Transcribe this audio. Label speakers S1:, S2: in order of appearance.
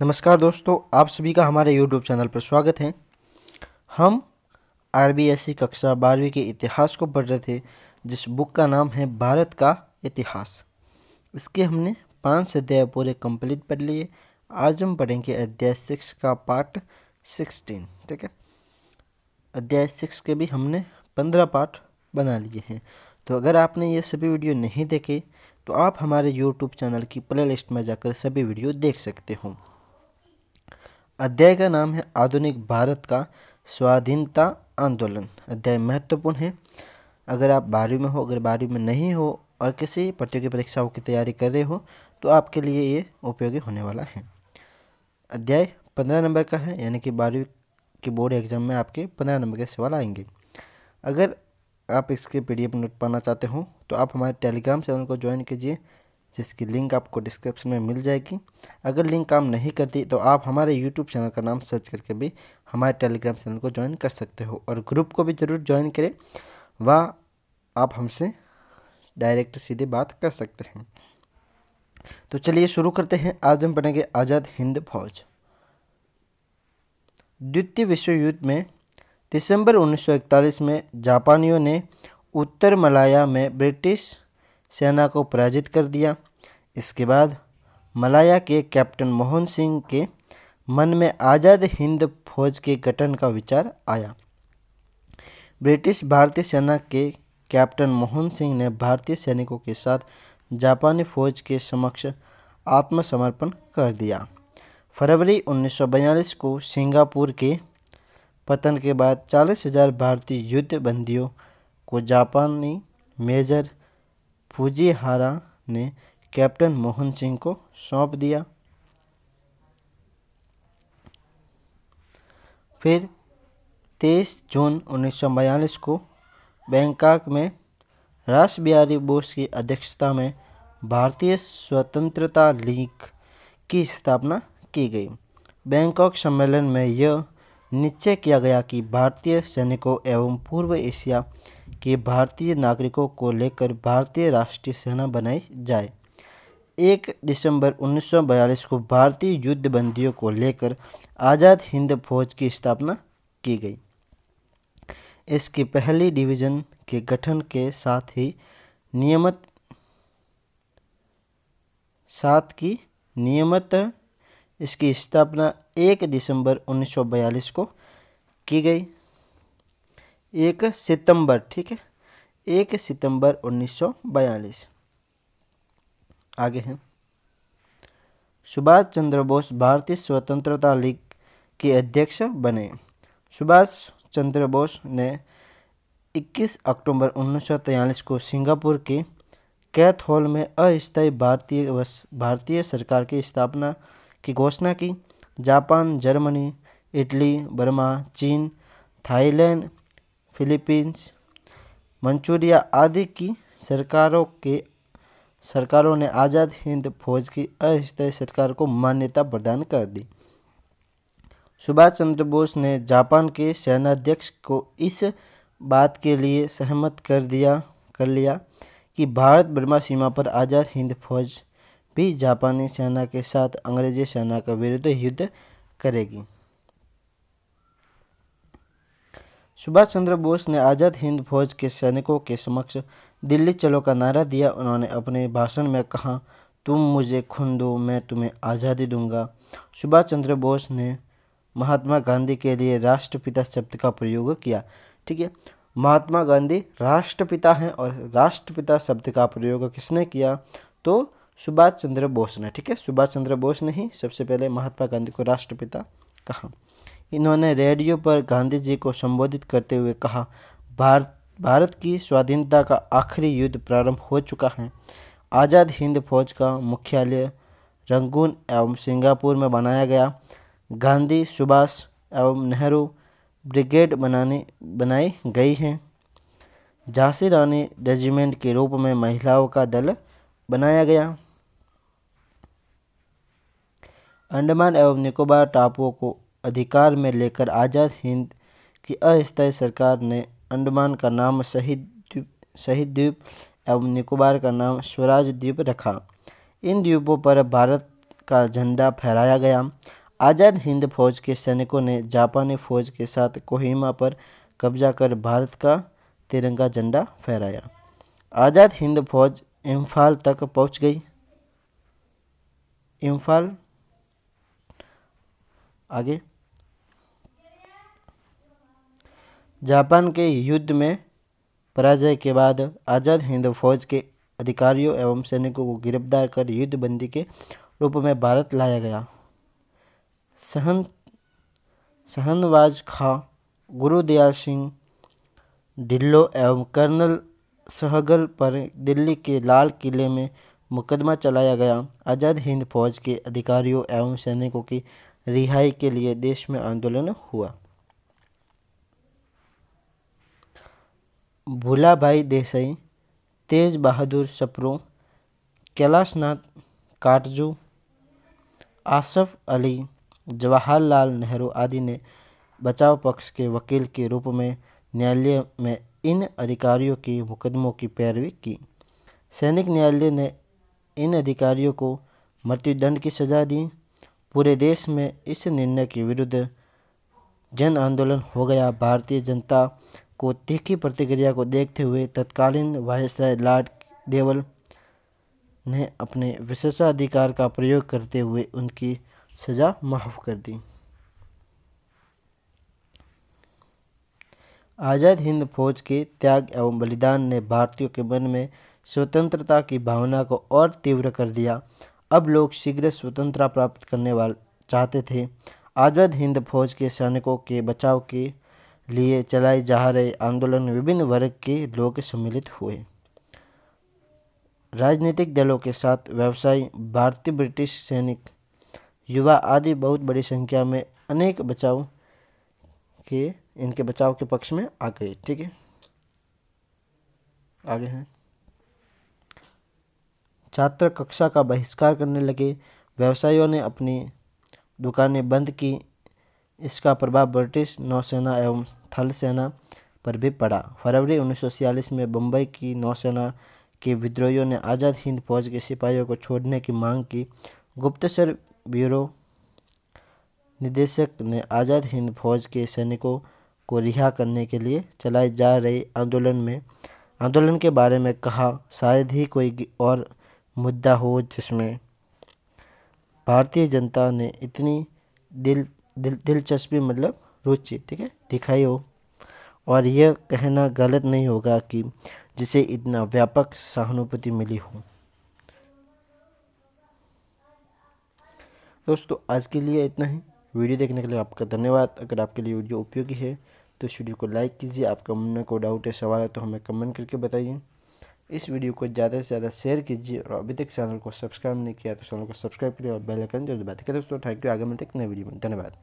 S1: नमस्कार दोस्तों, आप सभी का हमारे YouTube चैनल पर स्वागत है। हम आरबीएससी कक्षा 12वीं के इतिहास को पढ़ रहे थे, जिस बुक का नाम है भारत का इतिहास। इसके हमने 5 अध्याय पूरे कंप्लीट पढ़ लिए। आज हम पढ़ेंगे अध्याय 6 का पार्ट 16। ठीक है, अध्याय 6 के भी हमने 15 पार्ट बना लिए हैं। तो अगर आपने ये सभी वीडियो नहीं देखे तो आप हमारे YouTube चैनल की प्लेलिस्ट में जाकर सभी वीडियो देख सकते हो। अध्याय का नाम है आधुनिक भारत का स्वाधीनता आंदोलन। अध्याय महत्वपूर्ण है। अगर आप 12वीं में हो, अगर 12वीं में नहीं हो और किसी प्रतियोगी परीक्षाओं की तैयारी कर रहे हो तो आपके लिए ये उपयोगी होने वाला है। अध्याय 15 नंबर का है, यानी कि 12वीं के बोर्ड एग्जाम में आपके 15 नंबर के सवाल आएंगे। अगर आप इसके PDF नोट पाना चाहते हो तो आप हमारे टेलीग्राम चैनल को ज्वाइन कीजिए, जिसकी लिंक आपको डिस्क्रिप्शन में मिल जाएगी। अगर लिंक काम नहीं करती तो आप हमारे YouTube चैनल का नाम सर्च करके भी हमारे टेलीग्राम चैनल को ज्वाइन कर सकते हो, और ग्रुप को भी ज़रूर ज्वाइन करें, वहाँ आप हमसे डायरेक्ट सीधे बात कर सकते हैं। तो चलिए शुरू करते हैं। आज हम पढ़ेंगे आज़ाद हिंद फौज। द्वितीय विश्व युद्ध में दिसंबर 1941 में जापानियों ने उत्तर मलाया में ब्रिटिश सेना को पराजित कर दिया। इसके बाद मलाया के कैप्टन मोहन सिंह के मन में आज़ाद हिंद फौज के गठन का विचार आया। ब्रिटिश भारतीय सेना के कैप्टन मोहन सिंह ने भारतीय सैनिकों के साथ जापानी फौज के समक्ष आत्मसमर्पण कर दिया। फरवरी 1942 को सिंगापुर के पतन के बाद 40,000 भारतीय युद्ध बंदियों को जापानी मेजर फुजीहारा ने कैप्टन मोहन सिंह को सौंप दिया। फिर 23 जून 1942 को बैंकॉक में रासबिहारी बोस की अध्यक्षता में भारतीय स्वतंत्रता लीग की स्थापना की गई। बैंकॉक सम्मेलन में यह निश्चय किया गया कि भारतीय सैनिकों एवं पूर्व एशिया के भारतीय नागरिकों को लेकर भारतीय राष्ट्रीय सेना बनाई जाए। 1 दिसंबर 1942 को भारतीय युद्ध बंदियों को लेकर आज़ाद हिंद फौज की स्थापना की गई। इसकी पहली डिवीज़न के गठन के साथ ही नियमित इसकी स्थापना 1 दिसंबर 1942 को की गई। 1 सितंबर, ठीक है, 1 सितंबर 1942। आगे हैं, सुभाष चंद्र बोस भारतीय स्वतंत्रता लीग के अध्यक्ष बने। सुभाष चंद्र बोस ने 21 अक्टूबर 1943 को सिंगापुर के कैथ हॉल में अस्थायी भारतीय सरकार की स्थापना की घोषणा की। जापान, जर्मनी, इटली, बर्मा, चीन, थाईलैंड, फिलीपींस, मंचूरिया आदि की सरकारों ने आज़ाद हिंद फौज की अस्थायी सरकार को मान्यता प्रदान कर दी। सुभाष चंद्र बोस ने जापान के सेनाध्यक्ष को इस बात के लिए सहमत कर लिया कि भारत बर्मा सीमा पर आज़ाद हिंद फौज भी जापानी सेना के साथ अंग्रेजी सेना के विरुद्ध युद्ध करेगी। सुभाष चंद्र बोस ने आज़ाद हिंद फौज के सैनिकों के समक्ष दिल्ली चलो का नारा दिया। उन्होंने अपने भाषण में कहा, तुम मुझे खून दो, मैं तुम्हें आज़ादी दूंगा। सुभाष चंद्र बोस ने महात्मा गांधी के लिए राष्ट्रपिता शब्द का प्रयोग किया। ठीक है, महात्मा गांधी राष्ट्रपिता हैं और राष्ट्रपिता शब्द का प्रयोग किसने किया? तो सुभाष चंद्र बोस ने। ठीक है, सुभाष चंद्र बोस ने ही सबसे पहले महात्मा गांधी को राष्ट्रपिता कहा। इन्होंने रेडियो पर गांधी जी को संबोधित करते हुए कहा, भारत की स्वाधीनता का आखिरी युद्ध प्रारंभ हो चुका है। आज़ाद हिंद फौज का मुख्यालय रंगून एवं सिंगापुर में बनाया गया। गांधी, सुभाष एवं नेहरू ब्रिगेड बनाई गई हैं। झांसी रानी रेजिमेंट के रूप में महिलाओं का दल बनाया गया। अंडमान एवं निकोबार टापुओं को अधिकार में लेकर आज़ाद हिंद की अस्थायी सरकार ने अंडमान का नाम शहीद द्वीप एवं निकोबार का नाम स्वराज द्वीप रखा। इन द्वीपों पर भारत का झंडा फहराया गया। आज़ाद हिंद फौज के सैनिकों ने जापानी फौज के साथ कोहिमा पर कब्जा कर भारत का तिरंगा झंडा फहराया। आज़ाद हिंद फौज इम्फाल तक पहुंच गई। इम्फाल आगे जापान के युद्ध में पराजय के बाद आज़ाद हिंद फौज के अधिकारियों एवं सैनिकों को गिरफ्तार कर युद्धबंदी के रूप में भारत लाया गया। सहनवाज खां, गुरुदयाल सिंह ढिल्लों एवं कर्नल सहगल पर दिल्ली के लाल किले में मुकदमा चलाया गया। आज़ाद हिंद फौज के अधिकारियों एवं सैनिकों की रिहाई के लिए देश में आंदोलन हुआ। भूलाभाई देसाई, तेज बहादुर सप्रू, कैलाशनाथ काटजू, आसफ अली, जवाहरलाल नेहरू आदि ने बचाव पक्ष के वकील के रूप में न्यायालय में इन अधिकारियों की मुकदमों की पैरवी की। सैनिक न्यायालय ने इन अधिकारियों को मृत्युदंड की सजा दी। पूरे देश में इस निर्णय के विरुद्ध जन आंदोलन हो गया। भारतीय जनता को तीखी प्रतिक्रिया को देखते हुए तत्कालीन वायसराय लॉर्ड देवल ने अपने विशेषाधिकार का प्रयोग करते हुए उनकी सजा माफ कर दी। आज़ाद हिंद फौज के त्याग एवं बलिदान ने भारतीयों के मन में स्वतंत्रता की भावना को और तीव्र कर दिया। अब लोग शीघ्र स्वतंत्रता प्राप्त करने वाले चाहते थे। आज़ाद हिंद फौज के सैनिकों के बचाव के लिए चलाए जा रहे आंदोलन में विभिन्न वर्ग के लोग सम्मिलित हुए। राजनीतिक दलों के साथ व्यवसायी, भारतीय, ब्रिटिश सैनिक, युवा आदि बहुत बड़ी संख्या में अनेक इनके बचाव के पक्ष में आ गए। ठीक है, आगे हैं। छात्र कक्षा का बहिष्कार करने लगे। व्यवसायियों ने अपनी दुकानें बंद की। इसका प्रभाव ब्रिटिश नौसेना एवं थल सेना पर भी पड़ा। फरवरी 1946 में बम्बई की नौसेना के विद्रोहियों ने आज़ाद हिंद फौज के सिपाहियों को छोड़ने की मांग की। गुप्तचर ब्यूरो निदेशक ने आज़ाद हिंद फौज के सैनिकों को रिहा करने के लिए चलाए जा रहे आंदोलन के बारे में कहा, शायद ही कोई और मुद्दा हो जिसमें भारतीय जनता ने इतनी दिलचस्पी मतलब रुचि, ठीक है, दिखाई हो। और यह कहना गलत नहीं होगा कि जिसे इतना व्यापक सहानुभूति मिली हो। दोस्तों, आज के लिए इतना ही। वीडियो देखने के लिए आपका धन्यवाद। अगर आपके लिए वीडियो उपयोगी है तो इस वीडियो को लाइक कीजिए। आपका मन में कोई डाउट है, सवाल है तो हमें कमेंट करके बताइए। इस वीडियो को ज़्यादा से ज़्यादा शेयर कीजिए और अभी तक चैनल को सब्सक्राइब नहीं किया तो चैनल को सब्सक्राइब करिए और बेल आइकन जरूर दबाइए। ठीक है दोस्तों, थैंक यू। आगे मिलते हैं एक नए वीडियो में। धन्यवाद।